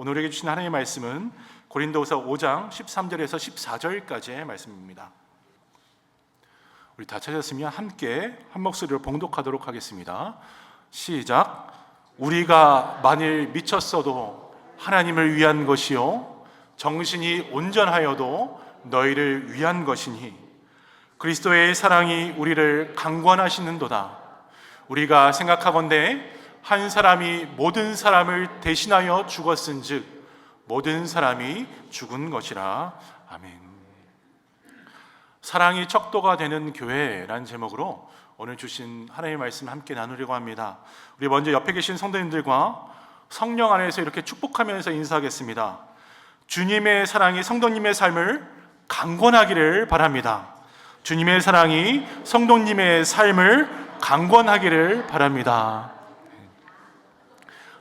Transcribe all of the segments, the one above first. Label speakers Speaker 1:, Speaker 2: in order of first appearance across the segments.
Speaker 1: 오늘에게 주신 하나님의 말씀은 고린도후서 5장 13절에서 14절까지의 말씀입니다. 우리 다 찾았으면 함께 한 목소리로 봉독하도록 하겠습니다. 시작. 우리가 만일 미쳤어도 하나님을 위한 것이요 정신이 온전하여도 너희를 위한 것이니 그리스도의 사랑이 우리를 강권하시는도다. 우리가 생각하건대 한 사람이 모든 사람을 대신하여 죽었은즉 모든 사람이 죽은 것이라. 아멘. 사랑이 척도가 되는 교회라는 제목으로 오늘 주신 하나님의 말씀 함께 나누려고 합니다. 우리 먼저 옆에 계신 성도님들과 성령 안에서 이렇게 축복하면서 인사하겠습니다. 주님의 사랑이 성도님의 삶을 강권하기를 바랍니다. 주님의 사랑이 성도님의 삶을 강권하기를 바랍니다.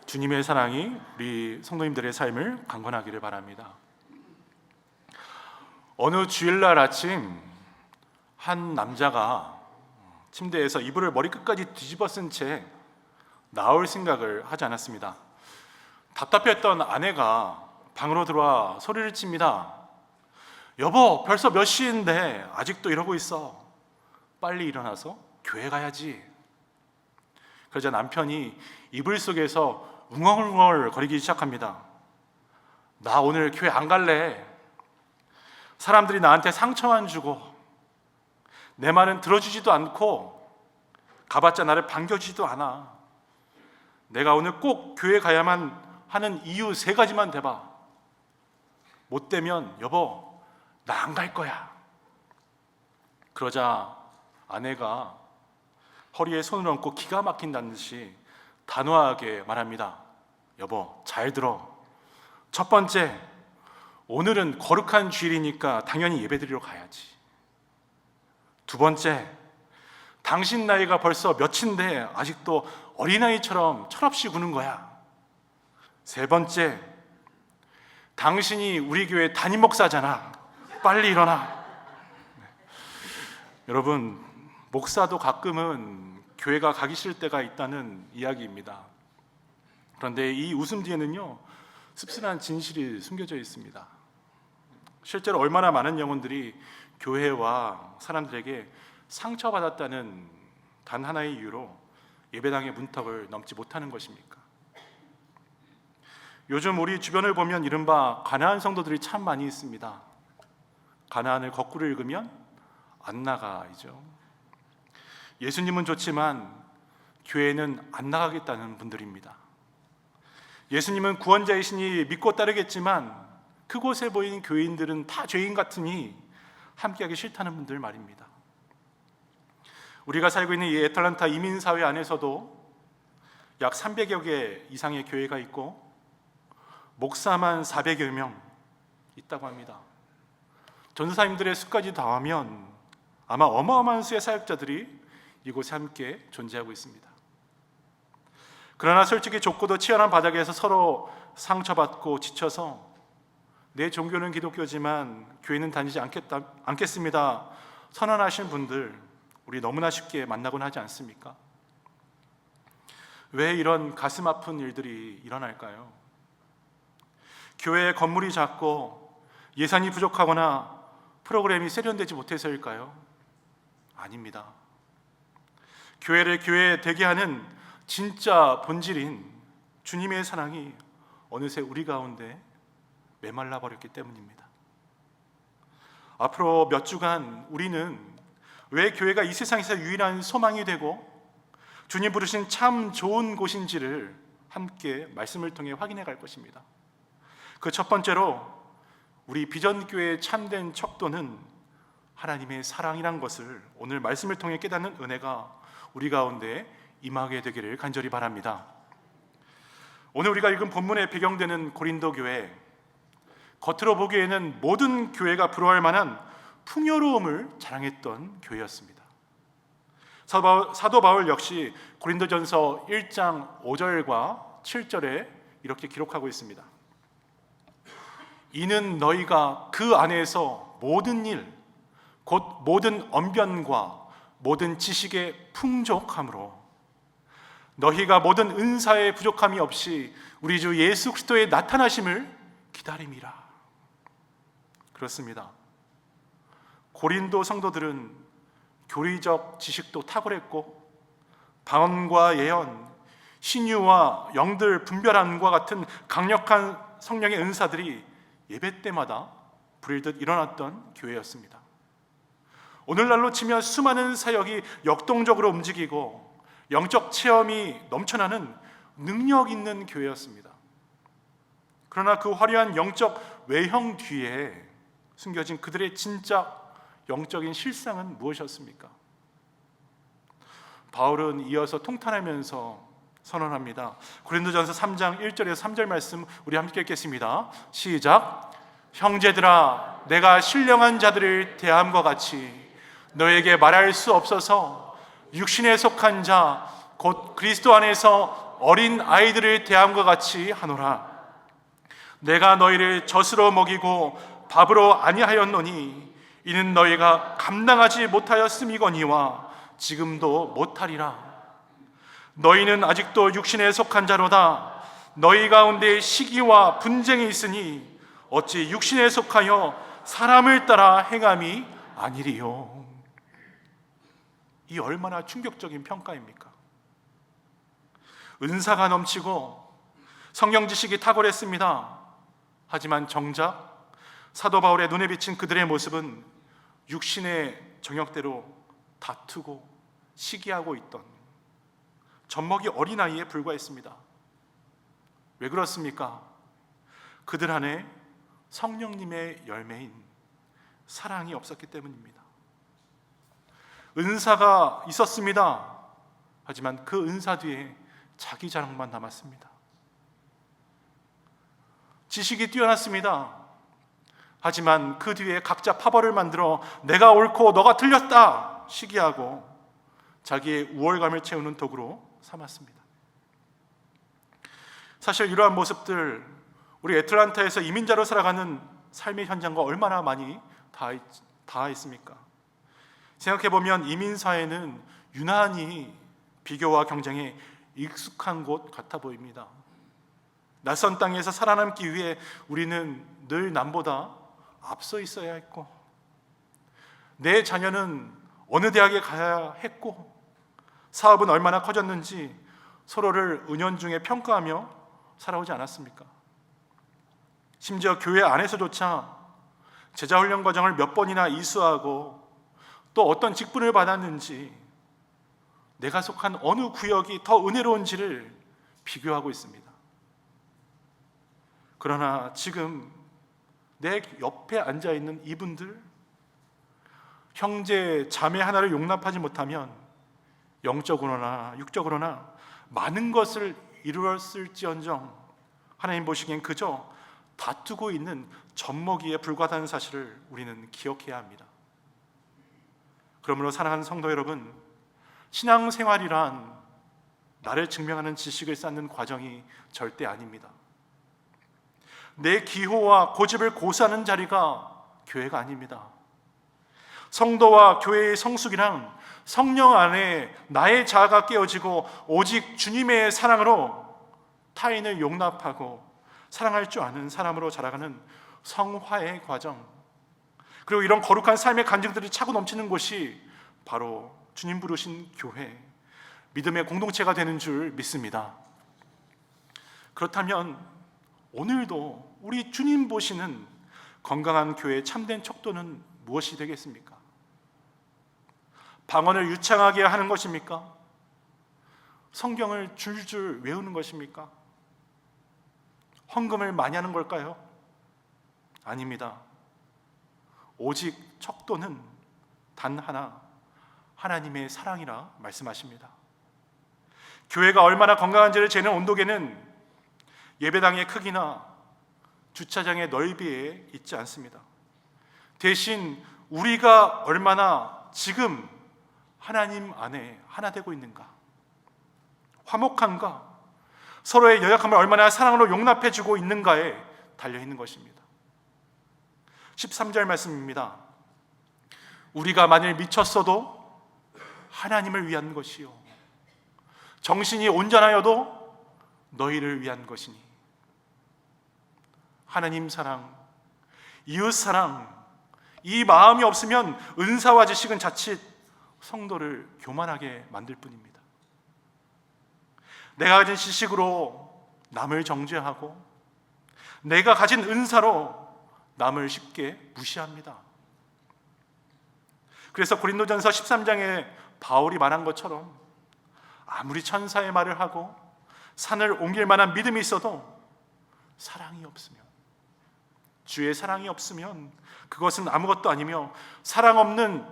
Speaker 1: 주님의 사랑이 우리 성도님들의 삶을 강권하기를 바랍니다. 어느 주일날 아침 한 남자가 침대에서 이불을 머리끝까지 뒤집어 쓴 채 나올 생각을 하지 않았습니다. 답답했던 아내가 방으로 들어와 소리를 칩니다. 여보, 벌써 몇 시인데 아직도 이러고 있어. 빨리 일어나서 교회 가야지. 그러자 남편이 이불 속에서 웅얼웅얼 거리기 시작합니다. 나 오늘 교회 안 갈래. 사람들이 나한테 상처만 주고 내 말은 들어주지도 않고 가봤자 나를 반겨주지도 않아. 내가 오늘 꼭 교회 가야만 하는 이유 3가지만 대봐. 못 되면 여보 나 안 갈 거야. 그러자 아내가 허리에 손을 얹고 기가 막힌다는 듯이 단호하게 말합니다. 여보 잘 들어. 첫 번째, 오늘은 거룩한 주일이니까 당연히 예배드리러 가야지. 두 번째, 당신 나이가 벌써 몇인데 아직도 어린아이처럼 철없이 구는 거야. 세 번째, 당신이 우리 교회 담임 목사잖아. 빨리 일어나. 여러분, 목사도 가끔은 교회가 가기 싫을 때가 있다는 이야기입니다. 그런데 이 웃음 뒤에는요 씁쓸한 진실이 숨겨져 있습니다. 실제로 얼마나 많은 영혼들이 교회와 사람들에게 상처받았다는 단 하나의 이유로 예배당의 문턱을 넘지 못하는 것입니까? 요즘 우리 주변을 보면 이른바 가난한 성도들이 참 많이 있습니다. 가나안을 거꾸로 읽으면 안 나가이죠. 예수님은 좋지만 교회는 안 나가겠다는 분들입니다. 예수님은 구원자이시니 믿고 따르겠지만 그곳에 보이는 교인들은 다 죄인 같으니 함께하기 싫다는 분들 말입니다. 우리가 살고 있는 이 애틀랜타 이민사회 안에서도 약 300여 개 이상의 교회가 있고 목사만 400여 명 있다고 합니다. 전도사님들의 수까지 더하면 아마 어마어마한 수의 사역자들이 이곳에 함께 존재하고 있습니다. 그러나 솔직히 좁고도 치열한 바닥에서 서로 상처받고 지쳐서 내 종교는 기독교지만 교회는 다니지 않겠습니다 선언하신 분들 우리 너무나 쉽게 만나곤 하지 않습니까? 왜 이런 가슴 아픈 일들이 일어날까요? 교회의 건물이 작고 예산이 부족하거나 프로그램이 세련되지 못해서일까요? 아닙니다. 교회를 교회 되게 하는 진짜 본질인 주님의 사랑이 어느새 우리 가운데 메말라 버렸기 때문입니다. 앞으로 몇 주간 우리는 왜 교회가 이 세상에서 유일한 소망이 되고 주님 부르신 참 좋은 곳인지를 함께 말씀을 통해 확인해 갈 것입니다. 그 첫 번째로 우리 비전교회의 참된 척도는 하나님의 사랑이란 것을 오늘 말씀을 통해 깨닫는 은혜가 우리 가운데 임하게 되기를 간절히 바랍니다. 오늘 우리가 읽은 본문에 배경되는 고린도 교회, 겉으로 보기에는 모든 교회가 부러워할 만한 풍요로움을 자랑했던 교회였습니다. 사도 바울 역시 고린도전서 1장 5절과 7절에 이렇게 기록하고 있습니다. 이는 너희가 그 안에서 모든 일, 곧 모든 언변과 모든 지식의 풍족함으로 너희가 모든 은사에 부족함이 없이 우리 주 예수 그리스도의 나타나심을 기다림이라. 그렇습니다. 고린도 성도들은 교리적 지식도 탁월했고 방언과 예언, 신유와 영들 분별함과 같은 강력한 성령의 은사들이 예배 때마다 불일듯 일어났던 교회였습니다. 오늘날로 치면 수많은 사역이 역동적으로 움직이고 영적 체험이 넘쳐나는 능력 있는 교회였습니다. 그러나 그 화려한 영적 외형 뒤에 숨겨진 그들의 진짜 영적인 실상은 무엇이었습니까? 바울은 이어서 통탄하면서 선언합니다. 고린도전서 3장 1절에서 3절 말씀 우리 함께 읽겠습니다. 시작. 형제들아, 내가 신령한 자들을 대함과 같이 너에게 말할 수 없어서 육신에 속한 자 곧 그리스도 안에서 어린 아이들을 대함과 같이 하노라. 내가 너희를 젖으로 먹이고 밥으로 아니하였노니 이는 너희가 감당하지 못하였음이거니와 지금도 못하리라. 너희는 아직도 육신에 속한 자로다. 너희 가운데 시기와 분쟁이 있으니 어찌 육신에 속하여 사람을 따라 행함이 아니리요. 이 얼마나 충격적인 평가입니까? 은사가 넘치고 성경 지식이 탁월했습니다. 하지만 정작 사도 바울의 눈에 비친 그들의 모습은 육신의 정욕대로 다투고 시기하고 있던 젖먹이 어린아이에 불과했습니다. 왜 그렇습니까? 그들 안에 성령님의 열매인 사랑이 없었기 때문입니다. 은사가 있었습니다. 하지만 그 은사 뒤에 자기 자랑만 남았습니다. 지식이 뛰어났습니다. 하지만 그 뒤에 각자 파벌을 만들어 내가 옳고 너가 틀렸다 시기하고 자기의 우월감을 채우는 도구로 삼았습니다. 사실 이러한 모습들 우리 애틀란타에서 이민자로 살아가는 삶의 현장과 얼마나 많이 닿아 있습니까? 생각해보면 이민사회는 유난히 비교와 경쟁에 익숙한 곳 같아 보입니다. 낯선 땅에서 살아남기 위해 우리는 늘 남보다 앞서 있어야 했고 내 자녀는 어느 대학에 가야 했고 사업은 얼마나 커졌는지 서로를 은연중에 평가하며 살아오지 않았습니까? 심지어 교회 안에서조차 제자훈련 과정을 몇 번이나 이수하고 또 어떤 직분을 받았는지 내가 속한 어느 구역이 더 은혜로운지를 비교하고 있습니다. 그러나 지금 내 옆에 앉아있는 이분들 형제 자매 하나를 용납하지 못하면 영적으로나 육적으로나 많은 것을 이루었을지언정 하나님 보시기엔 그저 다투고 있는 젖먹이에 불과하다는 사실을 우리는 기억해야 합니다. 그러므로 사랑하는 성도 여러분, 신앙생활이란 나를 증명하는 지식을 쌓는 과정이 절대 아닙니다. 내 기호와 고집을 고수하는 자리가 교회가 아닙니다. 성도와 교회의 성숙이란 성령 안에 나의 자아가 깨어지고 오직 주님의 사랑으로 타인을 용납하고 사랑할 줄 아는 사람으로 자라가는 성화의 과정, 그리고 이런 거룩한 삶의 간증들이 차고 넘치는 곳이 바로 주님 부르신 교회, 믿음의 공동체가 되는 줄 믿습니다. 그렇다면 오늘도 우리 주님 보시는 건강한 교회의 참된 척도는 무엇이 되겠습니까? 방언을 유창하게 하는 것입니까? 성경을 줄줄 외우는 것입니까? 헌금을 많이 하는 걸까요? 아닙니다. 오직 척도는 단 하나, 하나님의 사랑이라 말씀하십니다. 교회가 얼마나 건강한지를 재는 온도계는 예배당의 크기나 주차장의 넓이에 있지 않습니다. 대신 우리가 얼마나 지금 하나님 안에 하나 되고 있는가, 화목한가, 서로의 연약함을 얼마나 사랑으로 용납해주고 있는가에 달려있는 것입니다. 13절 말씀입니다. 우리가 만일 미쳤어도 하나님을 위한 것이요 정신이 온전하여도 너희를 위한 것이니. 하나님 사랑, 이웃 사랑, 이 마음이 없으면 은사와 지식은 자칫 성도를 교만하게 만들 뿐입니다. 내가 가진 지식으로 남을 정죄하고 내가 가진 은사로 남을 쉽게 무시합니다. 그래서 고린도전서 13장에 바울이 말한 것처럼 아무리 천사의 말을 하고 산을 옮길 만한 믿음이 있어도 사랑이 없으면, 주의 사랑이 없으면 그것은 아무것도 아니며, 사랑 없는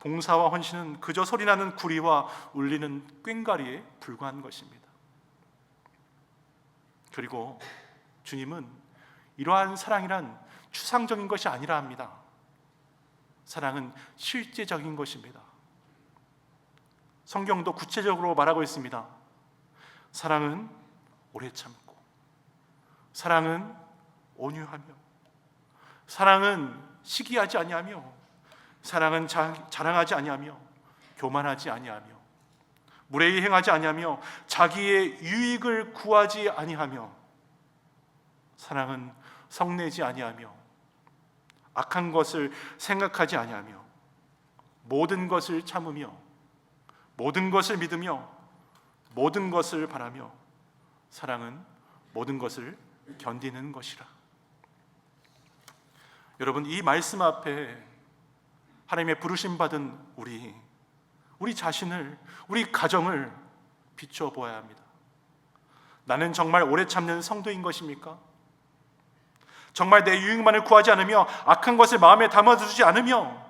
Speaker 1: 봉사와 헌신은 그저 소리나는 구리와 울리는 꽹과리에 불과한 것입니다. 그리고 주님은 이러한 사랑이란 추상적인 것이 아니라 합니다. 사랑은 실제적인 것입니다. 성경도 구체적으로 말하고 있습니다. 사랑은 오래 참고, 사랑은 온유하며, 사랑은 시기하지 아니하며, 사랑은 자랑하지 아니하며, 교만하지 아니하며, 무례히 행하지 아니하며, 자기의 유익을 구하지 아니하며, 사랑은 성내지 아니하며, 악한 것을 생각하지 아니하며, 모든 것을 참으며, 모든 것을 믿으며, 모든 것을 바라며, 사랑은 모든 것을 견디는 것이라. 여러분, 이 말씀 앞에 하나님의 부르심 받은 우리 자신을, 우리 가정을 비춰보아야 합니다. 나는 정말 오래 참는 성도인 것입니까? 정말 내 유익만을 구하지 않으며 악한 것을 마음에 담아두지 않으며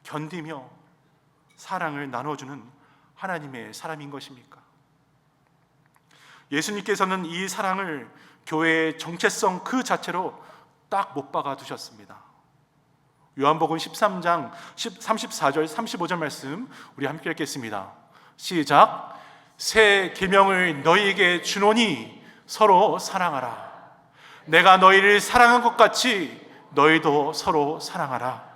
Speaker 1: 견디며 사랑을 나눠주는 하나님의 사람인 것입니까? 예수님께서는 이 사랑을 교회의 정체성 그 자체로 딱 못 박아 두셨습니다. 요한복음 13장 34절 35절 말씀 우리 함께 읽겠습니다. 시작. 새 계명을 너희에게 주노니 서로 사랑하라. 내가 너희를 사랑한 것 같이 너희도 서로 사랑하라.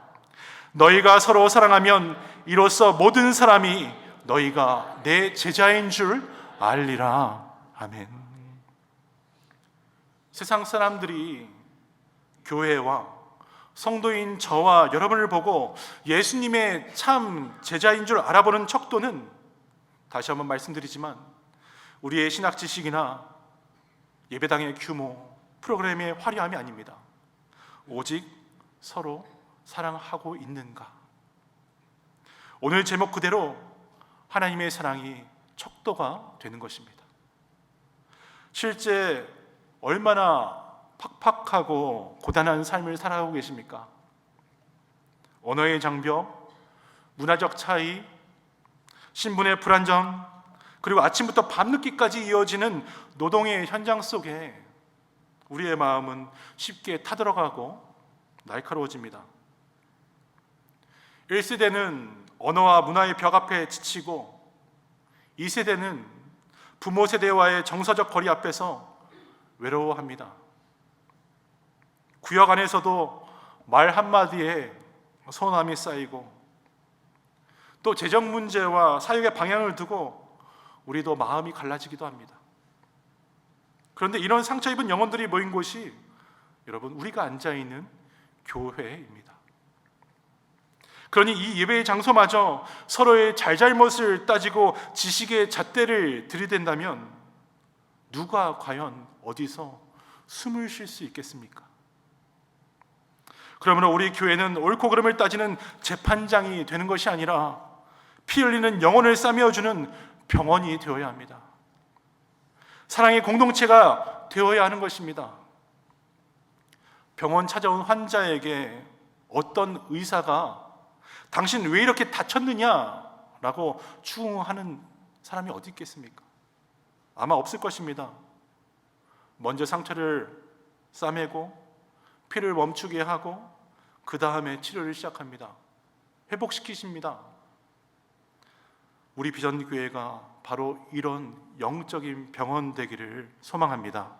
Speaker 1: 너희가 서로 사랑하면 이로써 모든 사람이 너희가 내 제자인 줄 알리라. 아멘. 세상 사람들이 교회와 성도인 저와 여러분을 보고 예수님의 참 제자인 줄 알아보는 척도는, 다시 한번 말씀드리지만, 우리의 신학 지식이나 예배당의 규모, 프로그램의 화려함이 아닙니다. 오직 서로 사랑하고 있는가. 오늘 제목 그대로 하나님의 사랑이 척도가 되는 것입니다. 실제 얼마나 팍팍하고 고단한 삶을 살아가고 계십니까? 언어의 장벽, 문화적 차이, 신분의 불안정, 그리고 아침부터 밤늦게까지 이어지는 노동의 현장 속에 우리의 마음은 쉽게 타들어가고 날카로워집니다. 1세대는 언어와 문화의 벽 앞에 지치고, 2세대는 부모 세대와의 정서적 거리 앞에서 외로워합니다. 구역 안에서도 말 한마디에 서운함이 쌓이고, 또 재정 문제와 사역의 방향을 두고 우리도 마음이 갈라지기도 합니다. 그런데 이런 상처 입은 영혼들이 모인 곳이 여러분, 우리가 앉아있는 교회입니다. 그러니 이 예배의 장소마저 서로의 잘잘못을 따지고 지식의 잣대를 들이댄다면 누가 과연 어디서 숨을 쉴 수 있겠습니까? 그러므로 우리 교회는 옳고 그름을 따지는 재판장이 되는 것이 아니라 피 흘리는 영혼을 싸매어주는 병원이 되어야 합니다. 사랑의 공동체가 되어야 하는 것입니다. 병원 찾아온 환자에게 어떤 의사가 당신 왜 이렇게 다쳤느냐라고 추궁하는 사람이 어디 있겠습니까? 아마 없을 것입니다. 먼저 상처를 싸매고 피를 멈추게 하고 그 다음에 치료를 시작합니다. 회복시키십니다. 우리 비전교회가 바로 이런 영적인 병원 되기를 소망합니다.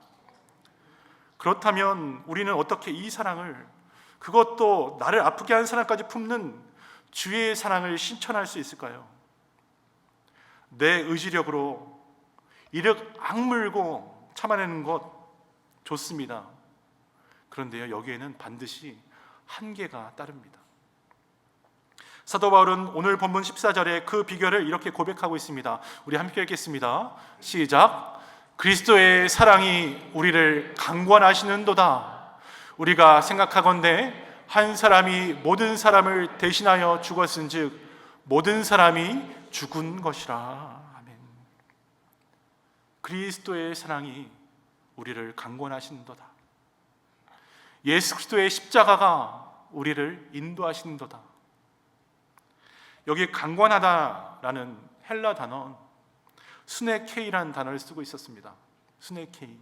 Speaker 1: 그렇다면 우리는 어떻게 이 사랑을, 그것도 나를 아프게 한 사람까지 품는 주의 사랑을 실천할 수 있을까요? 내 의지력으로 이를 악물고 참아내는 것 좋습니다. 그런데요, 여기에는 반드시 한계가 따릅니다. 사도 바울은 오늘 본문 14절에 그 비결을 이렇게 고백하고 있습니다. 우리 함께 읽겠습니다. 시작. 그리스도의 사랑이 우리를 강권하시는도다. 우리가 생각하건대 한 사람이 모든 사람을 대신하여 죽었은즉 모든 사람이 죽은 것이라. 아멘. 그리스도의 사랑이 우리를 강권하시는도다. 예수 그리스도의 십자가가 우리를 인도하시는도다. 여기 강권하다라는 헬라 단어 수네케이라는 단어를 쓰고 있었습니다. 수네케이.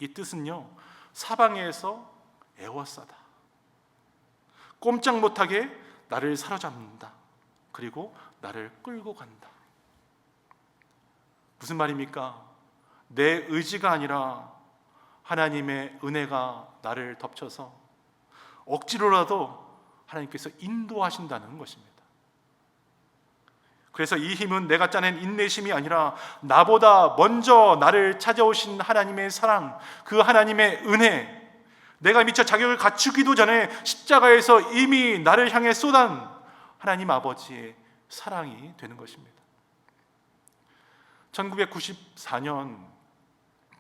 Speaker 1: 이 뜻은요, 사방에서 애워싸다, 꼼짝 못하게 나를 사로잡는다, 그리고 나를 끌고 간다. 무슨 말입니까? 내 의지가 아니라 하나님의 은혜가 나를 덮쳐서 억지로라도 하나님께서 인도하신다는 것입니다. 그래서 이 힘은 내가 짜낸 인내심이 아니라 나보다 먼저 나를 찾아오신 하나님의 사랑, 그 하나님의 은혜, 내가 미처 자격을 갖추기도 전에 십자가에서 이미 나를 향해 쏟은 하나님 아버지의 사랑이 되는 것입니다. 1994년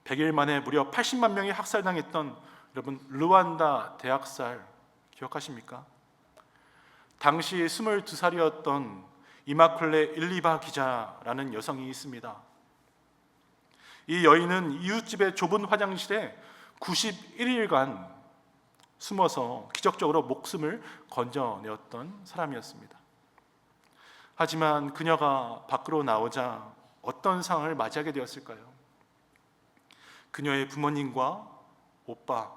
Speaker 1: 100일 만에 무려 80만 명이 학살당했던 여러분 르완다 대학살 기억하십니까? 당시 22살이었던 이마클레 일리바 기자라는 여성이 있습니다. 이 여인은 이웃집의 좁은 화장실에 91일간 숨어서 기적적으로 목숨을 건져내었던 사람이었습니다. 하지만 그녀가 밖으로 나오자 어떤 상황을 맞이하게 되었을까요? 그녀의 부모님과 오빠,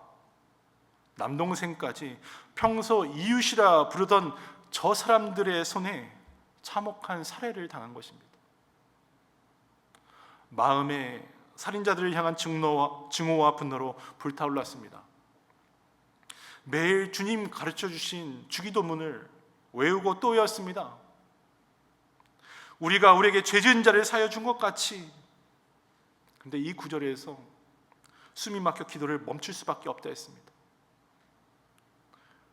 Speaker 1: 남동생까지 평소 이웃이라 부르던 저 사람들의 손에 참혹한 살해를 당한 것입니다. 마음에 살인자들을 향한 증오와 분노로 불타올랐습니다. 매일 주님 가르쳐 주신 주기도문을 외우고 또 외웠습니다. 우리가 우리에게 죄 지은 자를 사하여 준 것 같이. 근데 이 구절에서 숨이 막혀 기도를 멈출 수밖에 없다 했습니다.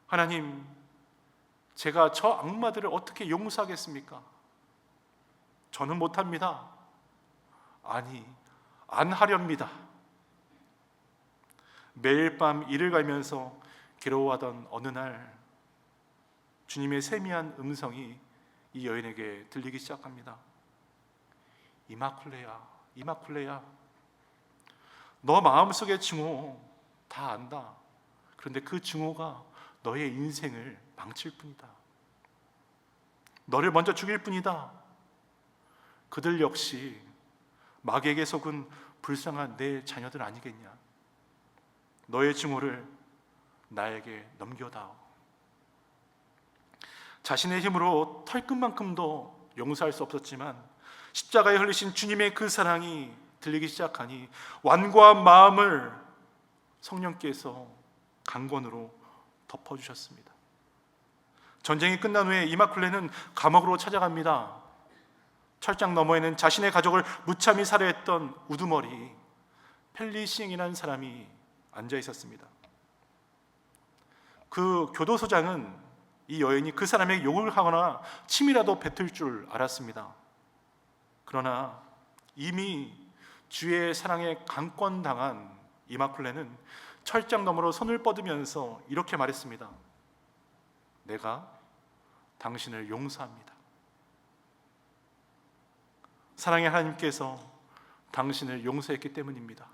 Speaker 1: 하나님, 제가 저 악마들을 어떻게 용서하겠습니까? 저는 못합니다. 아니, 안 하렵니다. 매일 밤 일을 가면서 괴로워하던 어느 날 주님의 세미한 음성이 이 여인에게 들리기 시작합니다. 이마클레야, 이마클레야, 너 마음속의 증오 다 안다. 그런데 그 증오가 너의 인생을 망칠 뿐이다. 너를 먼저 죽일 뿐이다. 그들 역시 마귀에게 속은 불쌍한 내 자녀들 아니겠냐. 너의 증오를 나에게 넘겨다오. 자신의 힘으로 털끝만큼도 용서할 수 없었지만 십자가에 흘리신 주님의 그 사랑이 들리기 시작하니 완고한 마음을 성령께서 강권으로 덮어주셨습니다. 전쟁이 끝난 후에 이마클레는 감옥으로 찾아갑니다. 철장 너머에는 자신의 가족을 무참히 살해했던 우두머리 펠리시행이라는 사람이 앉아 있었습니다. 그 교도소장은 이 여인이 그 사람에게 욕을 하거나 침이라도 뱉을 줄 알았습니다. 그러나 이미 주의 사랑에 강권당한 이마클레는 철장 너머로 손을 뻗으면서 이렇게 말했습니다. 내가 당신을 용서합니다. 사랑의 하나님께서 당신을 용서했기 때문입니다.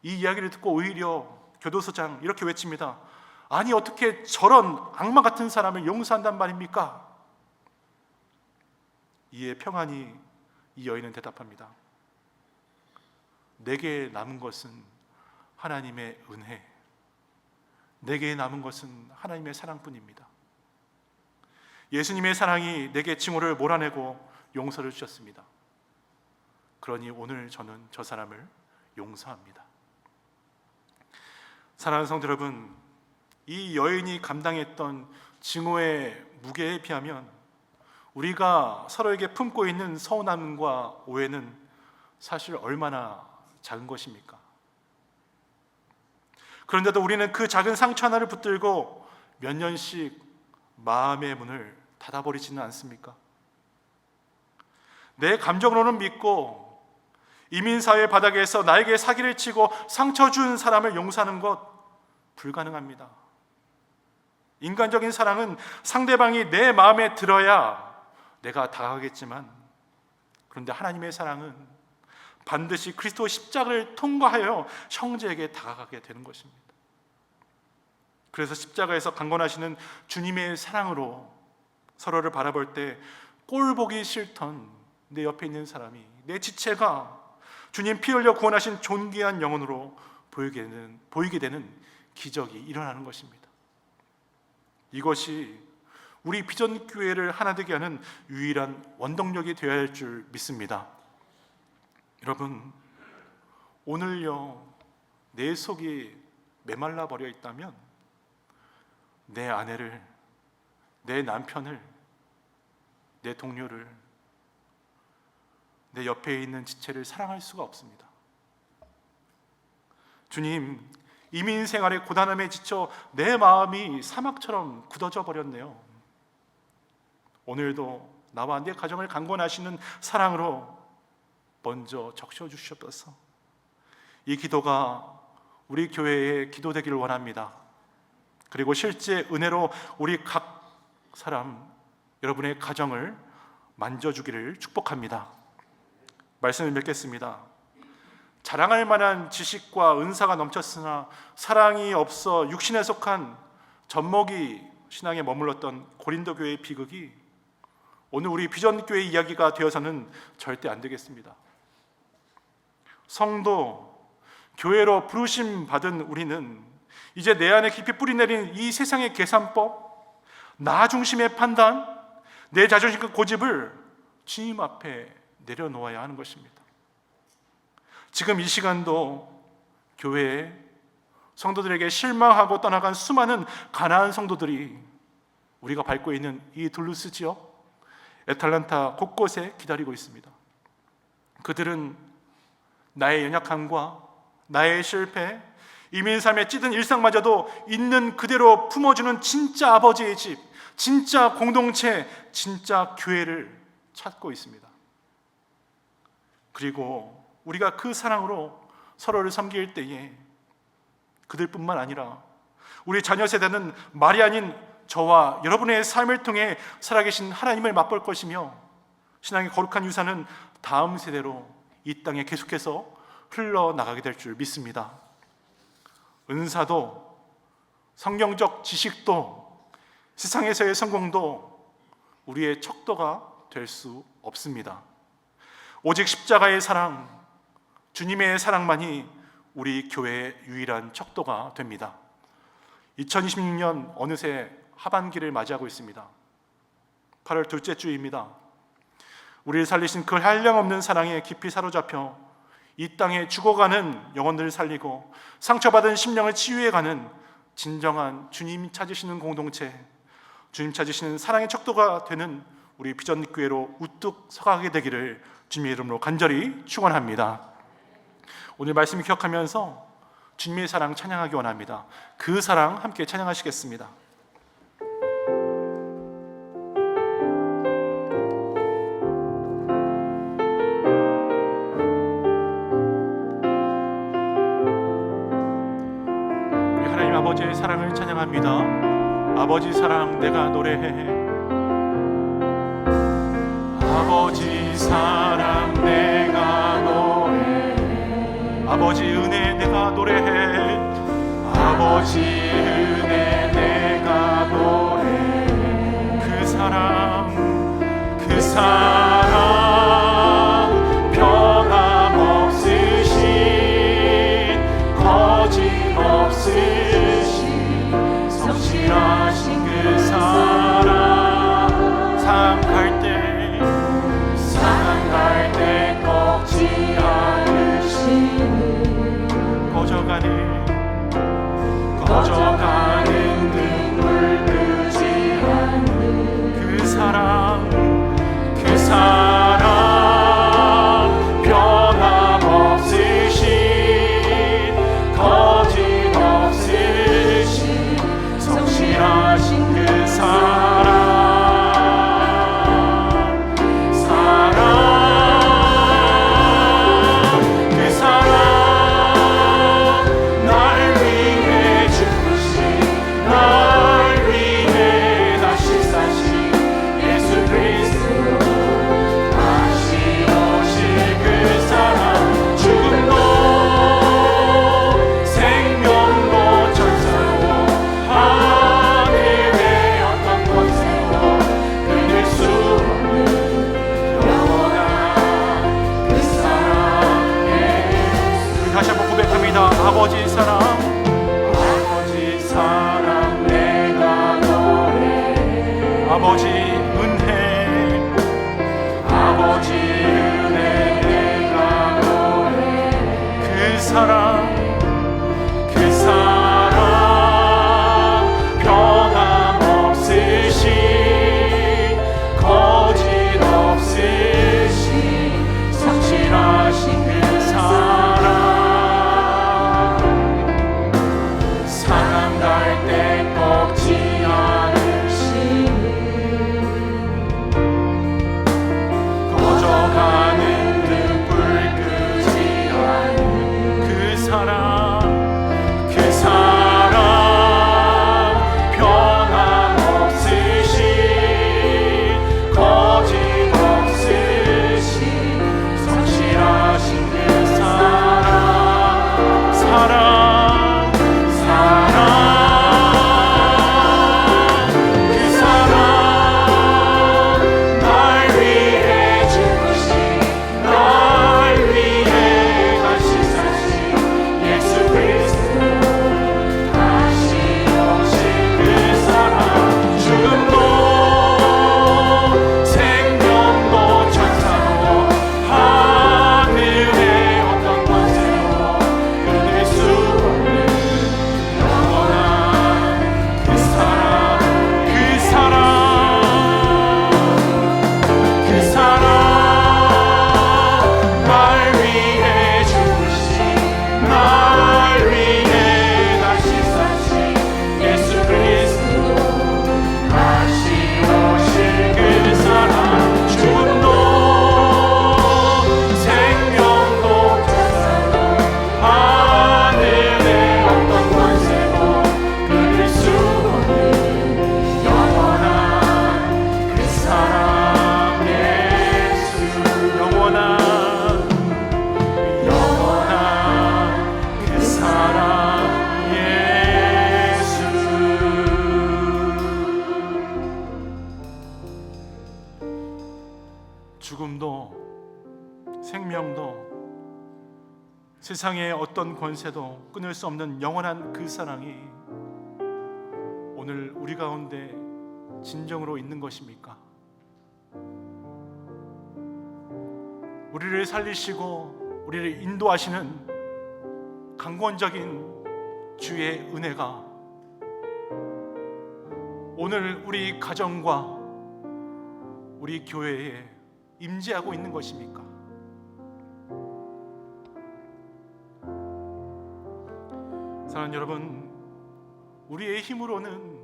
Speaker 1: 이 이야기를 듣고 오히려 교도소장 이렇게 외칩니다. 아니, 어떻게 저런 악마 같은 사람을 용서한단 말입니까? 이에 평안히 이 여인은 대답합니다. 내게 남은 것은 하나님의 은혜, 내게 남은 것은 하나님의 사랑뿐입니다. 예수님의 사랑이 내게 증오를 몰아내고 용서를 주셨습니다. 그러니 오늘 저는 저 사람을 용서합니다. 사랑하는 성도 여러분, 이 여인이 감당했던 증오의 무게에 비하면 우리가 서로에게 품고 있는 서운함과 오해는 사실 얼마나 작은 것입니까? 그런데도 우리는 그 작은 상처 하나를 붙들고 몇 년씩 마음의 문을 닫아버리지는 않습니까? 내 감정으로는 믿고 이민사회 바닥에서 나에게 사기를 치고 상처 준 사람을 용서하는 것 불가능합니다. 인간적인 사랑은 상대방이 내 마음에 들어야 내가 다가가겠지만, 그런데 하나님의 사랑은 반드시 그리스도 십자가를 통과하여 형제에게 다가가게 되는 것입니다. 그래서 십자가에서 강권하시는 주님의 사랑으로 서로를 바라볼 때 꼴 보기 싫던 내 옆에 있는 사람이, 내 지체가 주님 피 흘려 구원하신 존귀한 영혼으로 보이게 되는 기적이 일어나는 것입니다. 이것이 우리 비전교회를 하나 되게 하는 유일한 원동력이 되어야 할 줄 믿습니다. 여러분, 오늘요 내 속이 메말라 버려 있다면 내 아내를, 내 남편을, 내 동료를, 내 옆에 있는 지체를 사랑할 수가 없습니다. 주님, 이민 생활의 고단함에 지쳐 내 마음이 사막처럼 굳어져 버렸네요. 오늘도 나와 내 가정을 강권하시는 사랑으로 먼저 적셔주시옵소서. 이 기도가 우리 교회의 기도 되기를 원합니다. 그리고 실제 은혜로 우리 각 사람, 여러분의 가정을 만져주기를 축복합니다. 말씀을 맺겠습니다. 자랑할 만한 지식과 은사가 넘쳤으나 사랑이 없어 육신에 속한 젖먹이 신앙에 머물렀던 고린도 교회의 비극이 오늘 우리 비전교회 이야기가 되어서는 절대 안 되겠습니다. 성도, 교회로 부르심 받은 우리는 이제 내 안에 깊이 뿌리내린 이 세상의 계산법, 나 중심의 판단, 내 자존심과 고집을 주님 앞에 내려놓아야 하는 것입니다. 지금 이 시간도 교회에 성도들에게 실망하고 떠나간 수많은 가나안 성도들이 우리가 밟고 있는 이 둘루스 지역, 애틀란타 곳곳에 기다리고 있습니다. 그들은 나의 연약함과 나의 실패, 이민삶에 찌든 일상마저도 있는 그대로 품어주는 진짜 아버지의 집, 진짜 공동체, 진짜 교회를 찾고 있습니다. 그리고 우리가 그 사랑으로 서로를 섬길 때에 그들뿐만 아니라 우리 자녀 세대는 말이 아닌 저와 여러분의 삶을 통해 살아계신 하나님을 맛볼 것이며, 신앙의 거룩한 유산은 다음 세대로 이 땅에 계속해서 흘러나가게 될 줄 믿습니다. 은사도, 성경적 지식도, 세상에서의 성공도 우리의 척도가 될 수 없습니다. 오직 십자가의 사랑, 주님의 사랑만이 우리 교회의 유일한 척도가 됩니다. 2026년 어느새 하반기를 맞이하고 있습니다. 8월 둘째 주입니다. 우리를 살리신 그 한량없는 사랑에 깊이 사로잡혀 이 땅에 죽어가는 영혼들을 살리고 상처받은 심령을 치유해가는 진정한 주님 찾으시는 공동체, 주님 찾으시는 사랑의 척도가 되는 우리 비전교회로 우뚝 서가게 되기를 주님의 이름으로 간절히 축원합니다. 오늘 말씀 기억하면서 주님의 사랑 찬양하기 원합니다. 그 사랑 함께 찬양하시겠습니다. 우리 하나님 아버지의 사랑을 찬양합니다. 아버지 사랑 내가 노래해, 아버지 사랑 내가 노래해, 아버지 은혜 내가 노래해, 아버지 은혜 내가 노래해. 그 사랑, 그 사랑 변함없으신, 거짓없으신 성실하신 그 사랑, 상할 때 꺾지 않으시는, 꺼져가는 눈물 뜨지 않는 그 사랑, 사랑 변함없으신 거짓없으신 성실하신 그 사랑 아버지 사랑, 아버지 사랑 내가 노래해. 아버지 은혜, 아버지 은혜 내가 노래해. 그 사랑, 그 사랑 변함없으신 거짓없으신 성실하신 그 사랑 죽음도 생명도 세상의 어떤 권세도 끊을 수 없는 영원한 그 사랑이 오늘 우리 가운데 진정으로 있는 것입니까? 우리를 살리시고 우리를 인도하시는 강권적인 주의 은혜가 오늘 우리 가정과 우리 교회에 임재하고 있는 것입니까? 사랑하는 여러분, 우리의 힘으로는,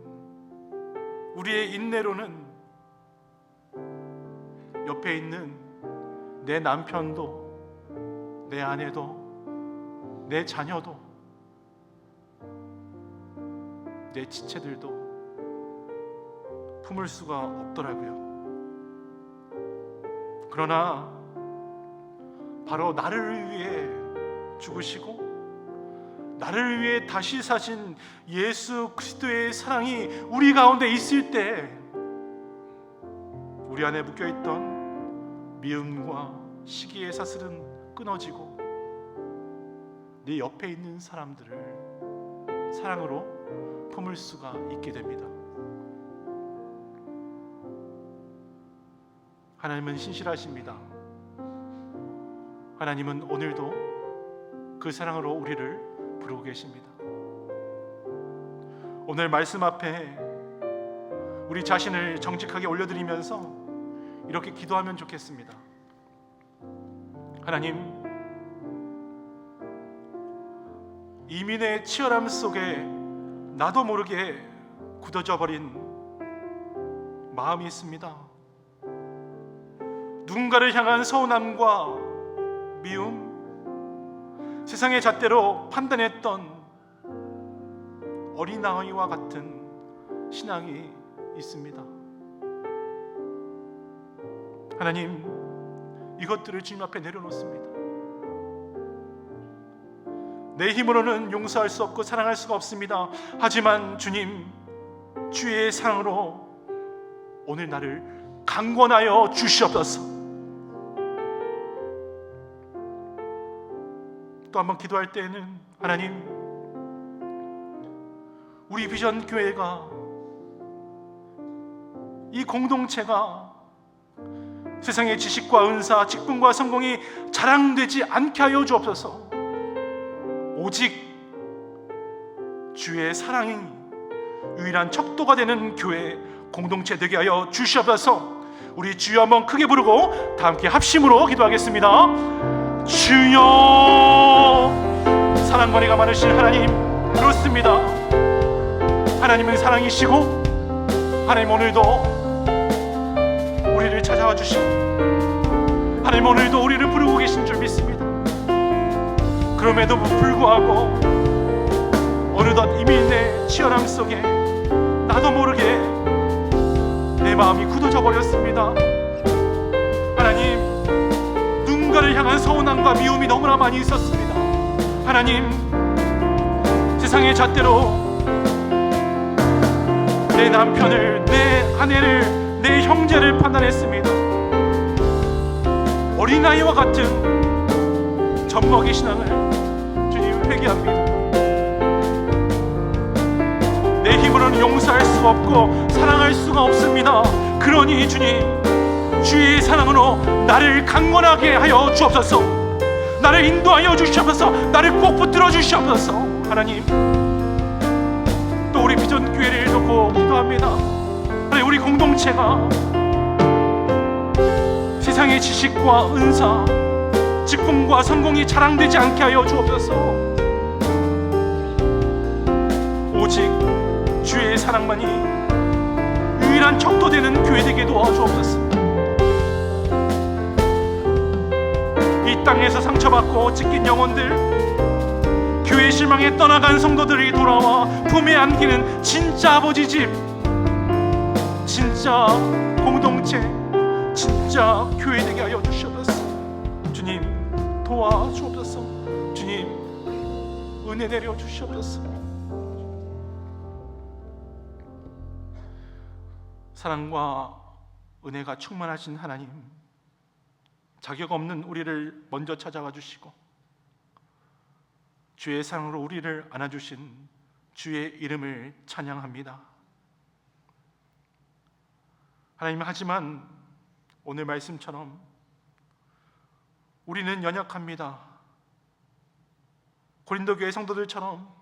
Speaker 1: 우리의 인내로는 옆에 있는 내 남편도, 내 아내도, 내 자녀도, 내 지체들도 품을 수가 없더라고요. 그러나 바로 나를 위해 죽으시고 나를 위해 다시 사신 예수 그리스도의 사랑이 우리 가운데 있을 때 우리 안에 묶여있던 미움과 시기의 사슬은 끊어지고 네 옆에 있는 사람들을 사랑으로 품을 수가 있게 됩니다. 하나님은 신실하십니다. 하나님은 오늘도 그 사랑으로 우리를 부르고 계십니다. 오늘 말씀 앞에 우리 자신을 정직하게 올려드리면서 이렇게 기도하면 좋겠습니다. 하나님, 이민의 치열함 속에 나도 모르게 굳어져 버린 마음이 있습니다. 누군가를 향한 서운함과 미움, 세상의 잣대로 판단했던 어린아이와 같은 신앙이 있습니다. 하나님, 이것들을 주님 앞에 내려놓습니다. 내 힘으로는 용서할 수 없고 사랑할 수가 없습니다. 하지만 주님, 주의 사랑으로 오늘 나를 강권하여 주시옵소서. 또 한번 기도할 때에는 하나님, 우리 비전 교회가, 이 공동체가 세상의 지식과 은사, 직분과 성공이 자랑되지 않게 하여 주옵소서. 오직 주의 사랑이 유일한 척도가 되는 교회 공동체 되게 하여 주시옵소서. 우리 주여 한번 크게 부르고 다 함께 합심으로 기도하겠습니다. 주여, 사랑거리가 많으신 하나님, 그렇습니다. 하나님은 사랑이시고 하나님 오늘도 우리를 찾아와 주시고 하나님 오늘도 우리를 부르고 계신 줄 믿습니다. 그럼에도 불구하고 어느덧 이민의 치열함 속에 나도 모르게 내 마음이 굳어져 버렸습니다. 하나님, 누군가를 향한 서운함과 미움이 너무나 많이 있었습니다. 하나님, 세상의 잣대로 내 남편을, 내 아내를, 내 형제를 판단했습니다. 어린아이와 같은 젖먹이 신앙을 주님 회개합니다. 내 힘으로는 용서할 수가 없고 사랑할 수가 없습니다. 그러니 주님, 주의 사랑으로 나를 강건하게 하여 주옵소서. 나를 인도하여 주시옵소서. 나를 꼭 붙들어 주시옵소서. 하나님, 또 우리 비전 교회를 놓고 기도합니다. 하나님, 우리 공동체가 세상의 지식과 은사, 직분과 성공이 자랑되지 않게 하여 주옵소서. 오직 주의 사랑만이 유일한 척도되는 교회 되게 도와주옵소서. 이 땅에서 상처받고 찢긴 영혼들, 교회 실망에 떠나간 성도들이 돌아와 품에 안기는 진짜 아버지 집, 진짜 공동체, 진짜 교회 되게 하여 주시옵소서. 주님, 도와주옵소서. 주님, 은혜 내려 주시옵소서. 사랑과 은혜가 충만하신 하나님, 자격 없는 우리를 먼저 찾아와 주시고 주의 사랑으로 우리를 안아주신 주의 이름을 찬양합니다. 하나님, 하지만 오늘 말씀처럼 우리는 연약합니다. 고린도 교회 성도들처럼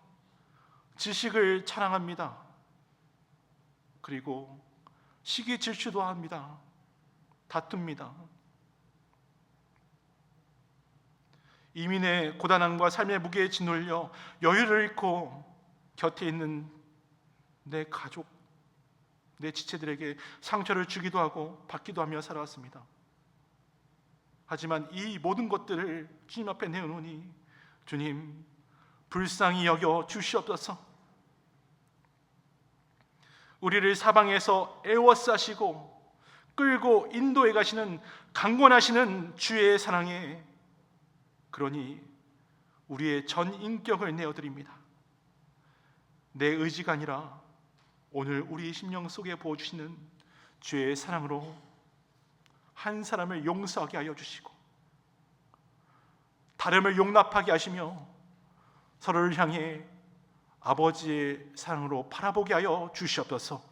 Speaker 1: 지식을 자랑합니다. 그리고 시기 질투도 합니다. 다툽니다. 이민의 고단함과 삶의 무게에 짓눌려 여유를 잃고 곁에 있는 내 가족, 내 지체들에게 상처를 주기도 하고 받기도 하며 살아왔습니다. 하지만 이 모든 것들을 주님 앞에 내어놓으니 주님, 불쌍히 여겨 주시옵소서. 우리를 사방에서 애워싸시고 끌고 인도해 가시는 강권하시는 주의 사랑에, 그러니 우리의 전 인격을 내어드립니다. 내 의지가 아니라 오늘 우리 심령 속에 부어주시는 주의 사랑으로 한 사람을 용서하게 하여 주시고 다름을 용납하게 하시며 서로를 향해 아버지의 사랑으로 바라보게 하여 주시옵소서.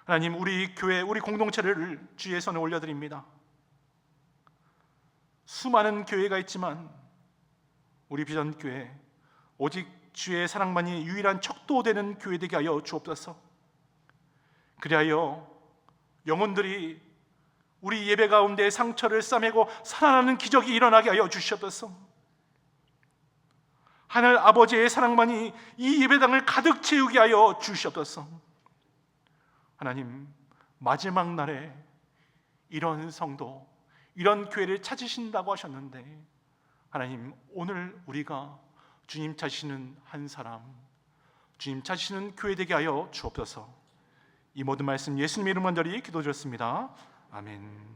Speaker 1: 하나님, 우리 교회, 우리 공동체를 주의 손에 올려드립니다. 수많은 교회가 있지만 우리 비전교회, 오직 주의 사랑만이 유일한 척도되는 교회 되게 하여 주옵소서. 그리하여 영혼들이 우리 예배 가운데 상처를 싸매고 살아나는 기적이 일어나게 하여 주시옵소서. 하늘 아버지의 사랑만이 이 예배당을 가득 채우게 하여 주시옵소서. 하나님, 마지막 날에 이런 성도, 이런 교회를 찾으신다고 하셨는데, 하나님, 오늘 우리가 주님 찾으시는 한 사람, 주님 찾으시는 교회 되게 하여 주옵소서. 이 모든 말씀 예수님 이름 간절히 기도드렸습니다. 아멘.